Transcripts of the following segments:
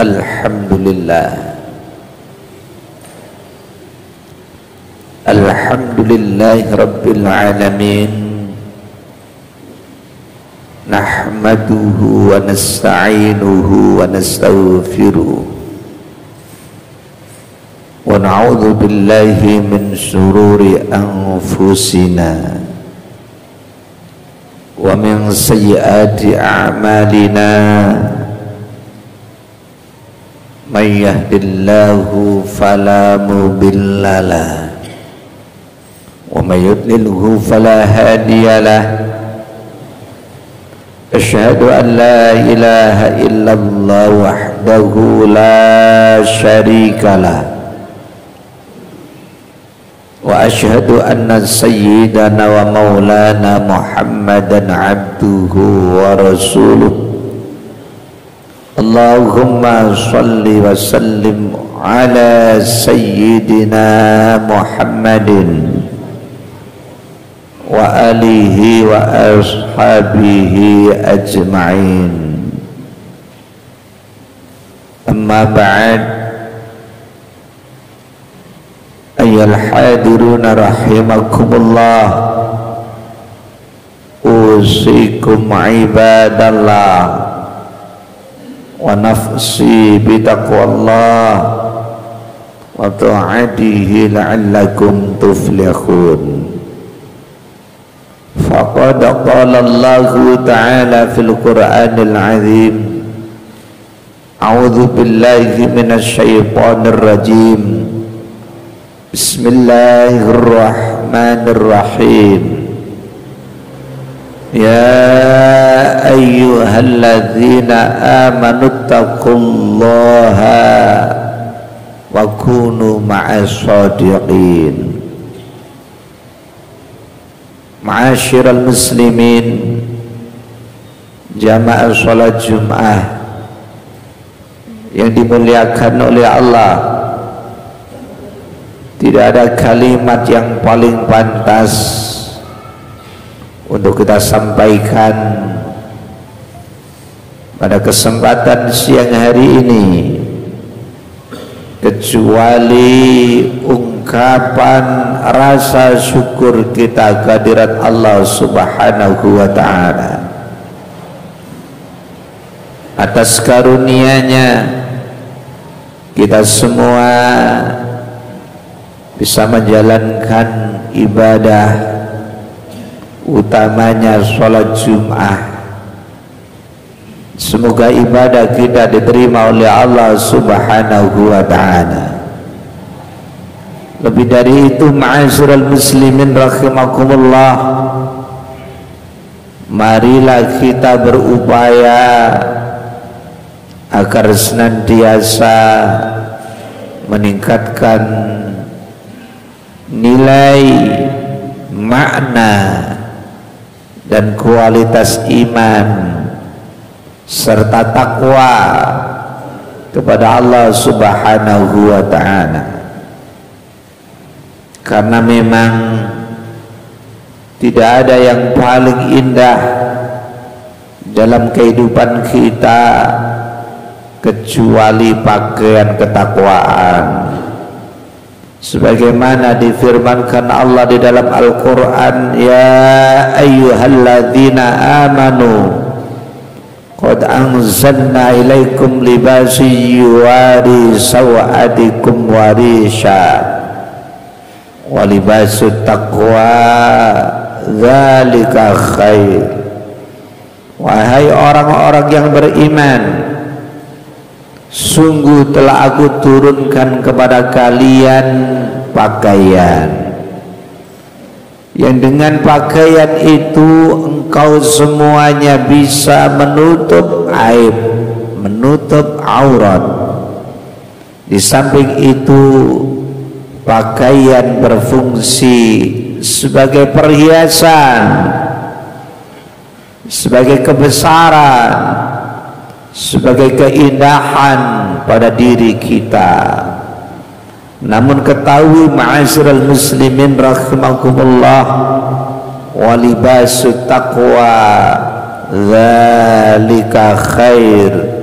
Alhamdulillah. Alhamdulillahi Rabbil Alamin. Nahmaduhu wa nasta'inuhu wa nastaghfiruh. Wa na'udzu billahi min shururi anfusina wa min sayyiati a'malina. May yahdihillahu fala mudilla lahu wa may yudlilhu fala hadiya lahu. Asyhadu an la ilaha illallah wahdahu la syarika lah wa asyhadu anna sayyidana wa maulana Muhammadan abduhu wa rasuluh. Allahumma salli wa sallim ala sayyidina Muhammadin wa alihi wa ashabihi ajma'in. Amma ba'd, ayyuhal hadiruna rahimakumullah, usikum ibadallah wa nafsi bitaqwallah wa ta'atihi la'allakum tuflihun. Faqad qala Allahu ta'ala fil Qur'anil 'azim, a'udzu billahi minasy syaithanir rajim. Bismillahirrahmanirrahim. Ya ayyuhalladzina amanu taqullaha wa kunu ma'as shadiqin. Ma'asyiral muslimin, jamaah salat Jumat yang dimuliakan oleh Allah, tidak ada kalimat yang paling pantas untuk kita sampaikan pada kesempatan siang hari ini kecuali ungkapan rasa syukur kita kehadirat Allah Subhanahu wa ta'ala atas karunia-Nya kita semua bisa menjalankan ibadah, utamanya sholat Jum'ah. Semoga ibadah kita diterima oleh Allah Subhanahu wa ta'ala. Lebih dari itu, ma'asyiral muslimin rahimakumullah, marilah kita berupaya agar senantiasa meningkatkan nilai, makna dan kualitas iman serta takwa kepada Allah Subhanahu wa ta'ala. Karena memang tidak ada yang paling indah dalam kehidupan kita kecuali pakaian ketakwaan, sebagaimana difirmankan Allah di dalam Al-Quran, ya ayyuhalladzina amanu qad anzalna ilaikum libasi yuwari sawatikum warisha wa libasut taqwa dzalika khair. Wahai orang-orang yang beriman, sungguh telah aku turunkan kepada kalian pakaian yang dengan pakaian itu engkau semuanya bisa menutup aib, menutup aurat. Di samping itu pakaian berfungsi sebagai perhiasan, sebagai kebesaran, sebagai keindahan pada diri kita. Namun ketahui ma'asyiral muslimin rahimakumullah, wa libasut taqwa dzalika khair.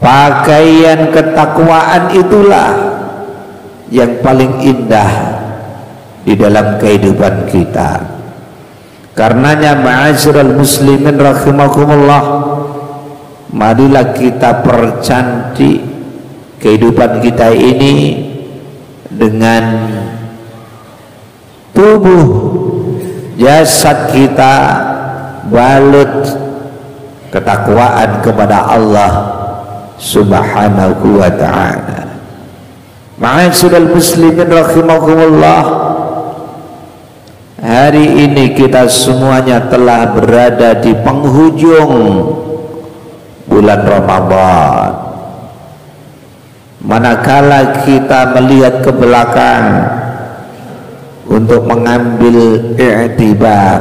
Pakaian ketakwaan itulah yang paling indah di dalam kehidupan kita. Karenanya ma'asyiral muslimin rahimakumullah, marilah kita percantik kehidupan kita ini dengan tubuh jasad kita balut ketakwaan kepada Allah Subhanahu wa ta'ala. Ma'asyiral muslimin rahimakumullah, hari ini kita semuanya telah berada di penghujung bulan Ramadan. Manakala kita melihat ke belakang untuk mengambil i'tibar,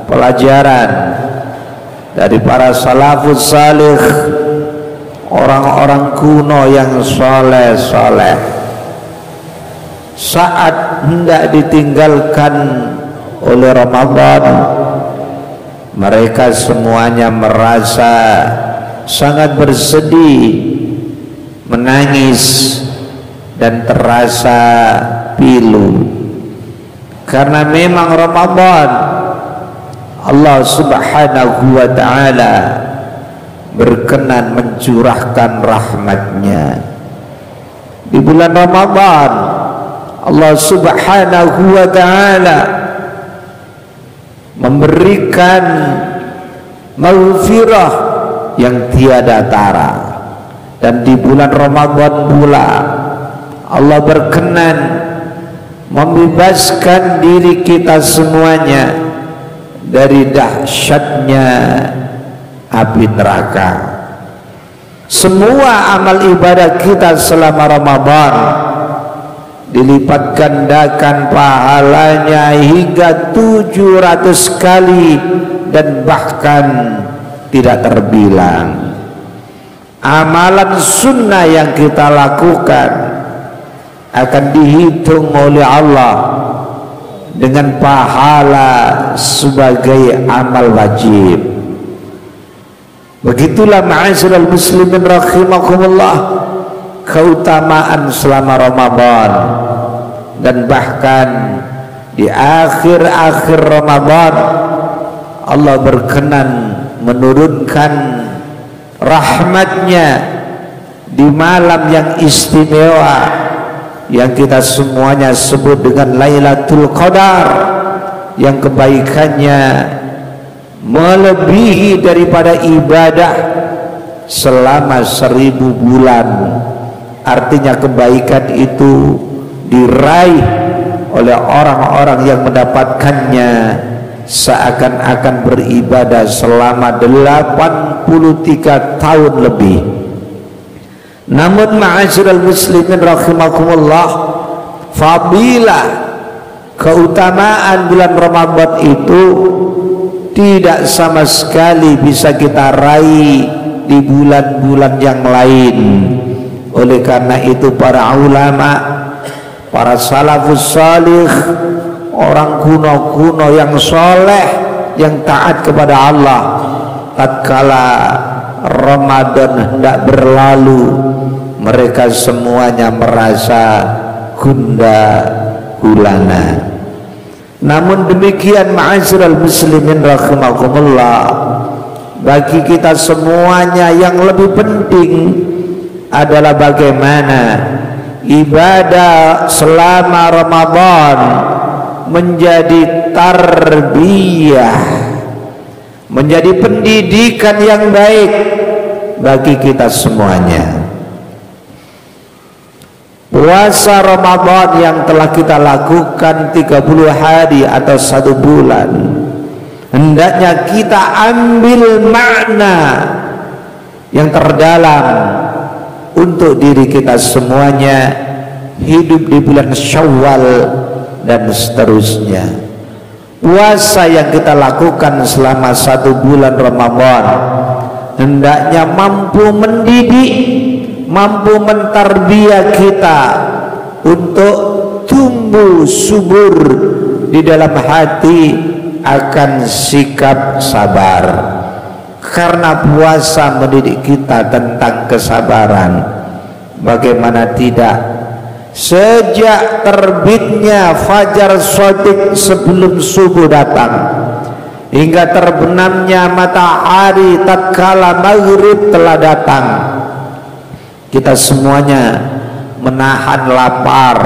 pelajaran dari para salafus salih, orang-orang kuno yang soleh-soleh, saat hendak ditinggalkan oleh Ramadan, mereka semuanya merasa sangat bersedih, menangis, dan terasa pilu, karena memang Ramadan Allah Subhanahu wa ta'ala berkenan mencurahkan rahmatnya. Di bulan Ramadan Allah Subhanahu wa ta'ala memberikan maghfirah yang tiada tara. Dan di bulan Ramadan pula Allah berkenan membebaskan diri kita semuanya dari dahsyatnya api neraka. Semua amal ibadah kita selama Ramadan dilipat gandakan pahalanya hingga 700 kali dan bahkan tidak terbilang. Amalan sunnah yang kita lakukan akan dihitung oleh Allah dengan pahala sebagai amal wajib. Begitulah ma'asyiral muslimin rahimakumullah keutamaan selama Ramadan. Dan bahkan di akhir-akhir Ramadan Allah berkenan menurunkan rahmatnya di malam yang istimewa yang kita semuanya sebut dengan Lailatul Qadar, yang kebaikannya melebihi daripada ibadah selama 1000 bulan. Artinya kebaikan itu diraih oleh orang-orang yang mendapatkannya seakan-akan beribadah selama 83 tahun lebih. Namun ma'asyiral muslimin rahimakumullah, fadilah keutamaan bulan Ramadan itu tidak sama sekali bisa kita raih di bulan-bulan yang lain. Oleh karena itu para ulama, para salafus salih, orang kuno-kuno yang soleh, yang taat kepada Allah, tatkala Ramadan hendak berlalu, mereka semuanya merasa gundah gulana. Namun demikian ma'asyiral muslimin rahimakumullah, bagi kita semuanya yang lebih penting adalah bagaimana ibadah selama Ramadan menjadi tarbiyah, menjadi pendidikan yang baik bagi kita semuanya. Puasa Ramadan yang telah kita lakukan 30 hari atau 1 bulan, hendaknya kita ambil makna yang terdalam untuk diri kita semuanya hidup di bulan Syawal dan seterusnya. Puasa yang kita lakukan selama 1 bulan Ramadan hendaknya mampu mendidik, mampu mentarbiah kita untuk tumbuh subur di dalam hati akan sikap sabar. karena puasa mendidik kita tentang kesabaran. Bagaimana tidak, sejak terbitnya fajar shadiq sebelum subuh datang hingga terbenamnya matahari tatkala maghrib telah datang, kita semuanya menahan lapar,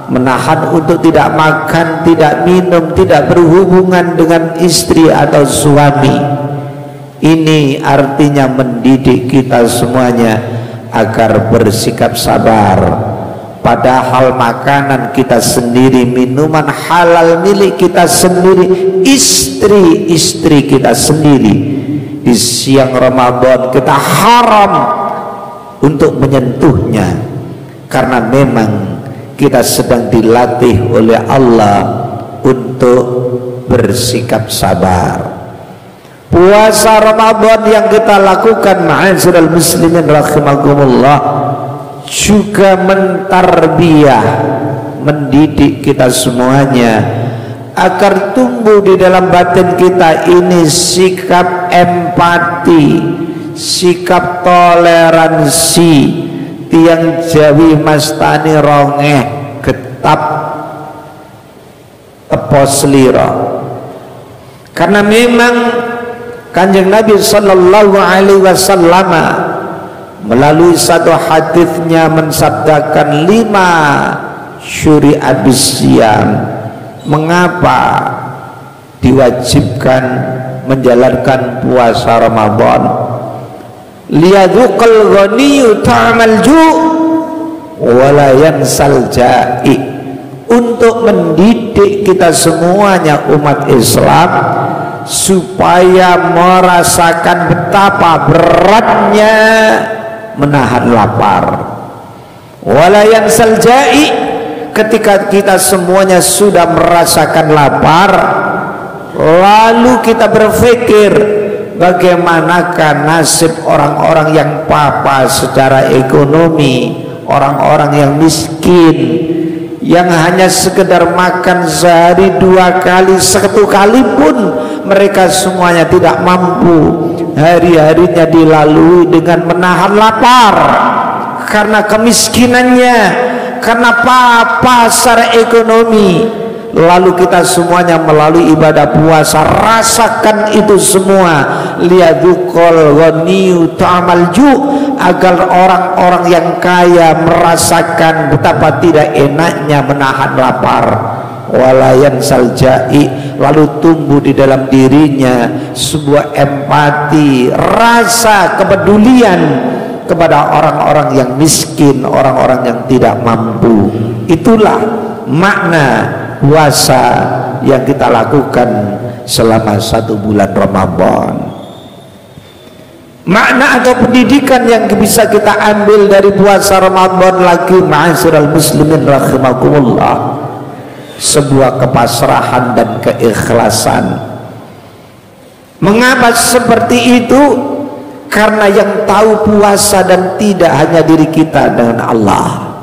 menahan untuk tidak makan, tidak minum, tidak berhubungan dengan istri atau suami. Ini artinya mendidik kita semuanya agar bersikap sabar. Padahal makanan kita sendiri, minuman halal milik kita sendiri, istri-istri kita sendiri. Di siang Ramadan kita haram untuk menyentuhnya, karena memang kita sedang dilatih oleh Allah untuk bersikap sabar. Puasa Ramadan yang kita lakukan, ma'asyiral muslimin rahimakumullah, juga mentarbiyah, mendidik kita semuanya agar tumbuh di dalam batin kita ini sikap empati, sikap toleransi, tiang Jawi mastani rongeh getap tepos lira. Karena memang Kanjeng Nabi sallallahu alaihi wasallam melalui satu hadisnya mensabdakan 5 syuriat bisyam. Mengapa diwajibkan menjalankan puasa Ramadan? Liyadzuqal ghaniyyu ta'amal ju' wa la yansal ja'i, untuk mendidik kita semuanya umat Islam supaya merasakan betapa beratnya menahan lapar. Wala yansal ja'i, ketika kita semuanya sudah merasakan lapar, lalu kita berpikir bagaimanakah nasib orang-orang yang papa secara ekonomi, orang-orang yang miskin, yang hanya sekedar makan sehari 2 kali, 1 kali pun mereka semuanya tidak mampu. Hari-harinya dilalui dengan menahan lapar karena kemiskinannya, karena papa secara ekonomi. Lalu kita semuanya melalui ibadah puasa rasakan itu semua. Liyadzuqal ghaniyyu ta'amal ju', agar orang-orang yang kaya merasakan betapa tidak enaknya menahan lapar. Walayan saljai, lalu tumbuh di dalam dirinya sebuah empati, rasa kepedulian kepada orang-orang yang miskin, orang-orang yang tidak mampu. Itulah makna puasa yang kita lakukan selama 1 bulan Ramadan. Makna atau pendidikan yang bisa kita ambil dari puasa Ramadan lagi, ma'asyiral muslimin rahimakumullah, sebuah kepasrahan dan keikhlasan. Mengapa seperti itu? Karena yang tahu puasa dan tidak hanya diri kita dengan Allah.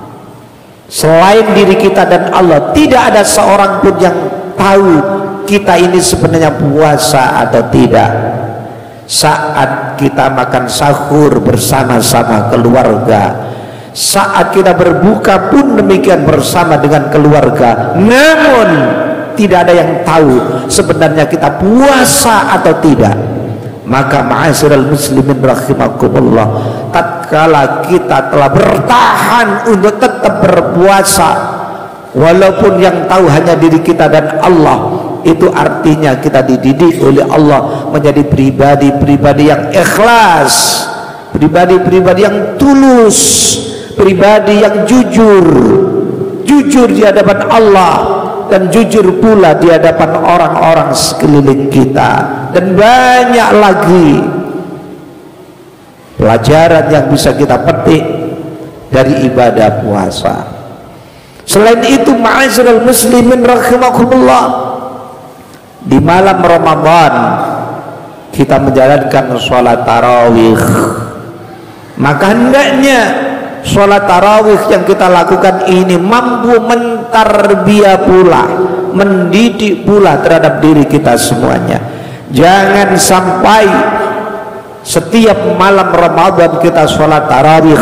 Selain diri kita dan Allah, tidak ada seorang pun yang tahu kita ini sebenarnya puasa atau tidak. Saat kita makan sahur bersama-sama keluarga, saat kita berbuka pun demikian bersama dengan keluarga, namun tidak ada yang tahu sebenarnya kita puasa atau tidak. Maka ma'asyiral muslimin rahimakumullah, tatkala kita telah bertahan untuk tetap berpuasa walaupun yang tahu hanya diri kita dan Allah, itu artinya kita dididik oleh Allah menjadi pribadi-pribadi yang ikhlas, pribadi-pribadi yang tulus, pribadi yang jujur di hadapan Allah dan jujur pula di hadapan orang-orang sekeliling kita. Dan banyak lagi pelajaran yang bisa kita petik dari ibadah puasa. Selain itu, ma'asyiral muslimin rahimakumullah, di malam Ramadan kita menjalankan sholat tarawih. Maka hendaknya sholat tarawih yang kita lakukan ini mampu mentarbiyah pula, mendidik pula terhadap diri kita semuanya. Jangan sampai setiap malam Ramadan kita sholat tarawih,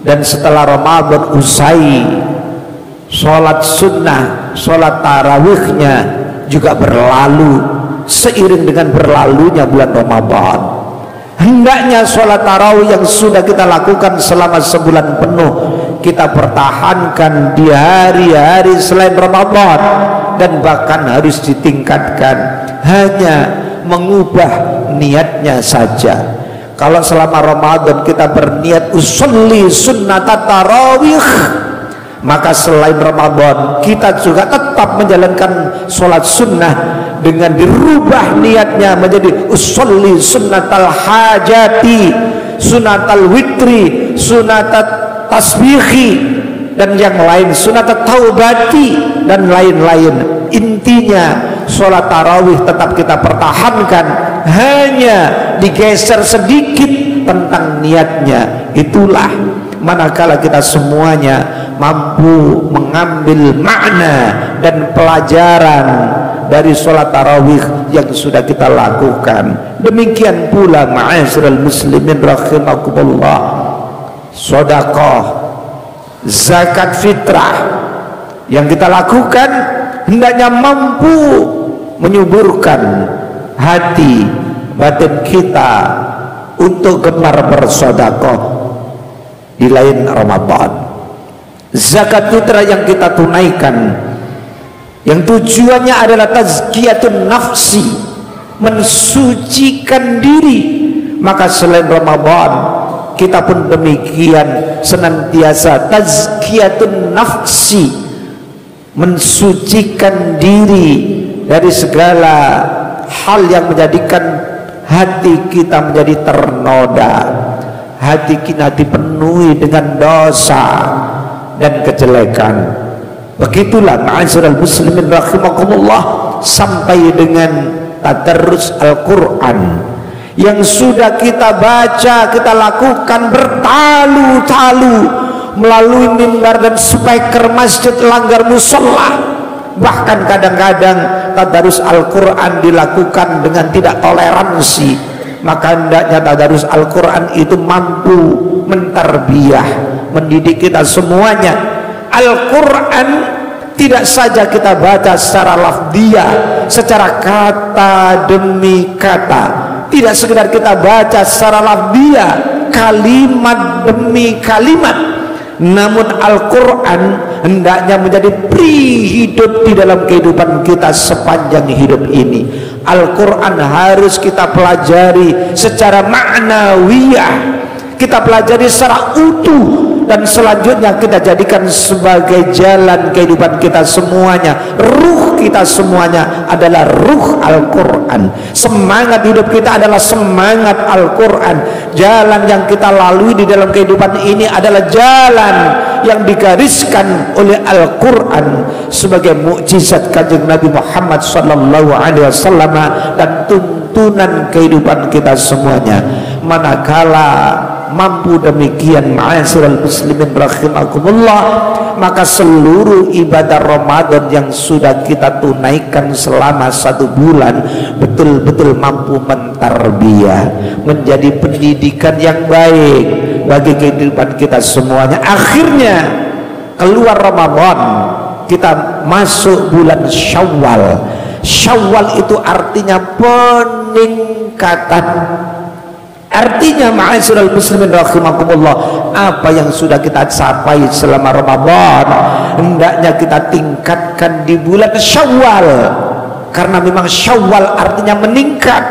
dan setelah Ramadan usai sholat sunnah, sholat tarawihnya juga berlalu seiring dengan berlalunya bulan Ramadan. Hendaknya sholat tarawih yang sudah kita lakukan selama sebulan penuh kita pertahankan di hari-hari selain Ramadan, dan bahkan harus ditingkatkan. Hanya mengubah niatnya saja. Kalau selama Ramadan kita berniat usolli sunnat tarawih, maka selain Ramadan kita juga tetap menjalankan sholat sunnah dengan dirubah niatnya menjadi usolli sunnatal hajati, sunnatal witri, sunnatat tasbihi, dan yang lain, sunnatat taubati, dan lain-lain. Intinya sholat tarawih tetap kita pertahankan, hanya digeser sedikit tentang niatnya. Itulah manakala kita semuanya mampu mengambil makna dan pelajaran dari sholat tarawih yang sudah kita lakukan. Demikian pula ma'asyiral muslimin rahimakumullah, sedekah, zakat fitrah yang kita lakukan hendaknya mampu menyuburkan hati batin kita untuk gemar bersedekah di lain Ramadan. Zakat fitrah yang kita tunaikan, yang tujuannya adalah tazkiyatun nafsi, mensucikan diri, maka selain Ramadan kita pun demikian, senantiasa tazkiyatun nafsi, mensucikan diri dari segala hal yang menjadikan hati kita menjadi ternoda, hati kita dipenuhi dengan dosa dan kejelekan. Begitulah ma'asyiral muslimin rahimakumullah, sampai dengan tadarrus Al-Quran yang sudah kita baca, kita lakukan bertalu-talu melalui mimbar dan speaker masjid, langgar musola. Bahkan kadang-kadang tadarus Al-Quran dilakukan dengan tidak toleransi. Maka hendaknya tadarus Al-Quran itu mampu mentarbiyah, mendidik kita semuanya. Al-Quran tidak saja kita baca secara lafdiyah, secara kata demi kata, tidak sekedar kita baca secara lafdiyah, kalimat demi kalimat, namun Al-Quran hendaknya menjadi pri hidup di dalam kehidupan kita sepanjang hidup ini. Al-Quran harus kita pelajari secara maknawiyah, kita pelajari secara utuh, dan selanjutnya kita jadikan sebagai jalan kehidupan kita semuanya. Ruh kita semuanya adalah ruh Al-Quran, semangat hidup kita adalah semangat Al-Quran, jalan yang kita lalui di dalam kehidupan ini adalah jalan yang digariskan oleh Al-Quran sebagai mukjizat Kanjeng Nabi Muhammad SAW dan tuntunan kehidupan kita semuanya. Manakala mampu demikian ma'asyiral muslimin rahimakumullah, maka seluruh ibadah Ramadan yang sudah kita tunaikan selama 1 bulan betul-betul mampu mentarbiyah, menjadi pendidikan yang baik bagi kehidupan kita semuanya. Akhirnya keluar Ramadan, kita masuk bulan Syawal. Syawal itu artinya peningkatan. Artinya ma'asyiral muslimin rahimakumullah, apa yang sudah kita capai selama Ramadan hendaknya kita tingkatkan di bulan Syawal, karena memang Syawal artinya meningkat.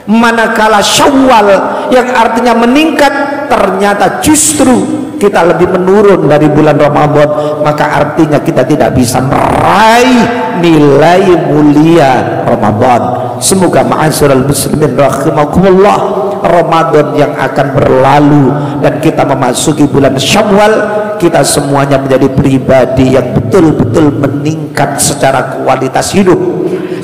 Manakala Syawal yang artinya meningkat ternyata justru kita lebih menurun dari bulan Ramadan, maka artinya kita tidak bisa meraih nilai mulia Ramadan. Semoga ma'asyiral muslimin rahimakumullah, Ramadan yang akan berlalu dan kita memasuki bulan Syawal, kita semuanya menjadi pribadi yang betul-betul meningkat secara kualitas hidup,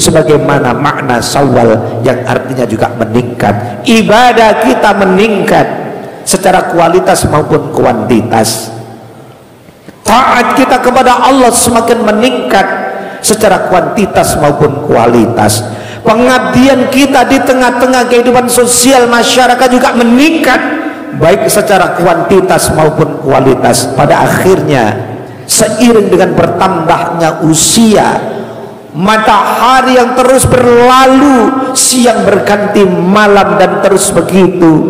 sebagaimana makna Syawal yang artinya juga meningkat. Ibadah kita meningkat secara kualitas maupun kuantitas. Taat kita kepada Allah semakin meningkat secara kuantitas maupun kualitas. Pengabdian kita di tengah-tengah kehidupan sosial masyarakat juga meningkat, baik secara kuantitas maupun kualitas. Pada akhirnya, seiring dengan bertambahnya usia, matahari yang terus berlalu, siang berganti malam, dan terus begitu,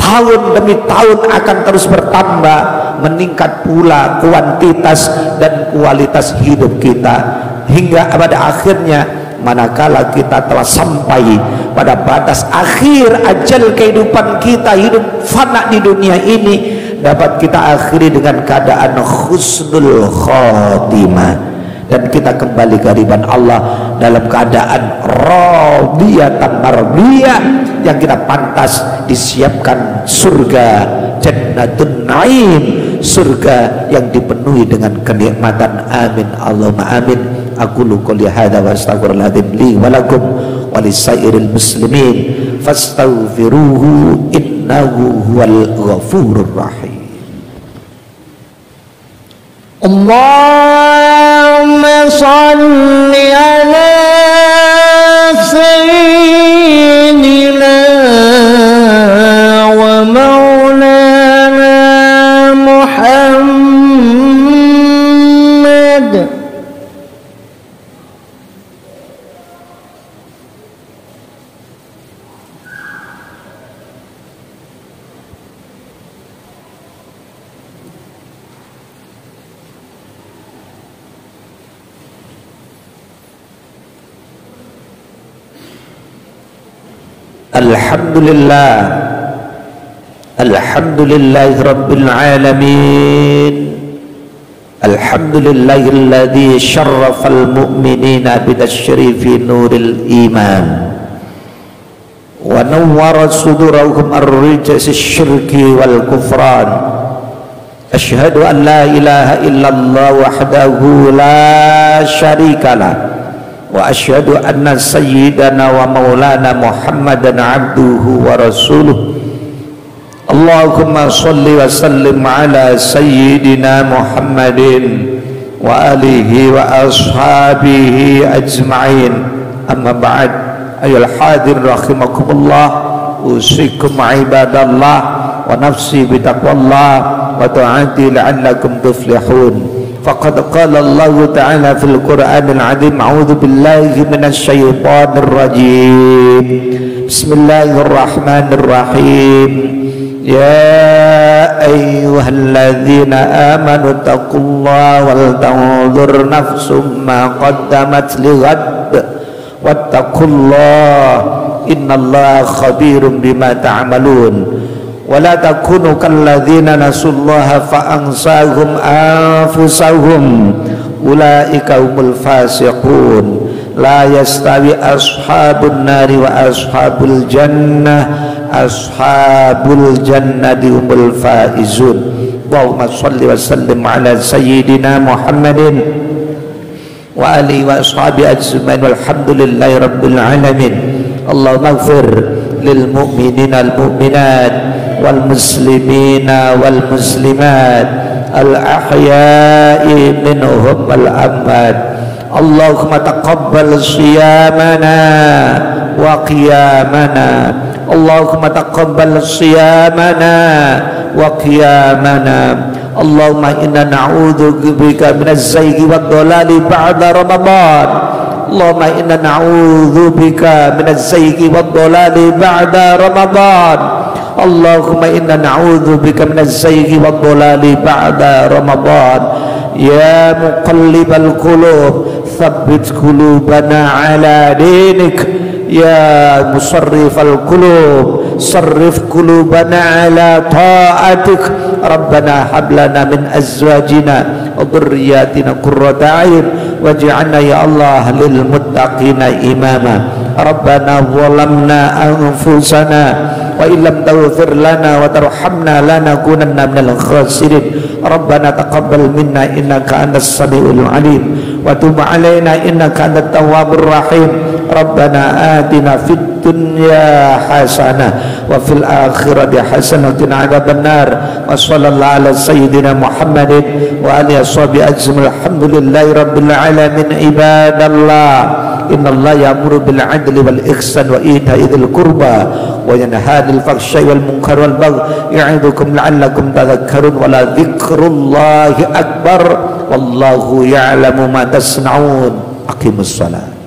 tahun demi tahun akan terus bertambah, meningkat pula kuantitas dan kualitas hidup kita, hingga pada akhirnya manakala kita telah sampai pada batas akhir ajal kehidupan kita, hidup fana di dunia ini, dapat kita akhiri dengan keadaan husnul khotimah, dan kita kembali ke hadirat Allah dalam keadaan radiyatan mardiyah, yang kita pantas disiapkan surga jannatun naim, surga yang dipenuhi dengan kenikmatan. Amin Allahumma amin. Aqulu qouli hadza wa astaghfirullahadzim li wa lakum wa lisairil muslimin fastaghfiruhu innahu huwal ghafurur rahim. Allahumma shalli ala sayyidina wa maulana Muhammad. Alhamdulillah, alhamdulillahi rabbil alamin, alhamdulillahilladzi syarrafal mu'minina bitasy-syarifi nuril iman wa nawwara sudurahum ar-rijsi syirki wal kufran. Asyhadu an la ilaha illallah wahdahu la syarikalah wa asyhadu anna sayyidana wa maulana Muhammadan abduhu wa rasuluh. Allahumma salli wa sallim ala sayyidina Muhammadin wa alihi wa ashabihi ajma'in. Amma ba'd. Ayol hadir rahimakumullah, usikum ibadallah wa nafsi bitaqwallah wa ta'ati la'allakum tuflihun. Faqad qala Allah Ta'ala fil Qur'anil 'Azim, a'udzu billahi minasy syaithanir rajim. Bismillahirrahmanirrahim. Ya ayyuhalladzina amanu taqullaha wal tanzur nafsum ma qaddamat lighad wattaqullaha innallaha khabirum bima ta'malun. Wala takunu kalladzina nasullaha fa'ansahum anfusahum ulaika humul fasiqun. La yastawi ashabun nari wa ashabul jannah, ashabul jannati humul faizun. Allahumma shalli wa sallim ala sayyidina Muhammadin wa alihi wa ashabihi ajma'in walhamdulillahi rabbil alamin. Allahumma ighfir lil mu'minina al mu'minat wal muslimina wal muslimat al ahya'i minhum wal amwat. Allahumma taqabbal siyamana wa qiyamana. Allahumma taqabbal siyamana wa qiyamana. Allahumma inna na'udzubika minaz zayghi wad dhalali ba'da Ramadan. Allahumma inna na'udzubika minaz zayghi wad dhalali ba'da Ramadan. Allahumma inna na'udzubika minaz zayghi wad dhalali ba'da Ramadan. Ya muqallibal qulub tsabbit qulubana ala dinik. Ya musarrifal qulub sarrif qulubana ala ta'atik. Rabbana hab lana min azwajina wa dhurriyyatina qurrata a'yun waj'alna ya Allah lil muttaqina imama. Rabbana zalamna anfusana wa illam taghfir lana wa tarhamna lanakunanna minal khasirin. Rabbana taqabbal minna innaka antas samiul alim wa tub alaina innaka antat tawwabur rahim. Rabbana atina fid dunya hasanah wa fil akhirati hasanah wa qina adzabannar. Wa sallallahu ala sayyidina Muhammadin wa alihi washabihi ajmain. Alhamdulillahi rabbil alamin. Ibadallah, innallaha ya'muru bil 'adli wal ihsan wa ita'i dzil qurba wa yanha 'anil fahsya'i wal munkari wal baghi ya'idukum la'allakum tadhakkarun wa la dzikrullahi akbar wallahu ya'lamu ma tasna'un. Aqimus shalah.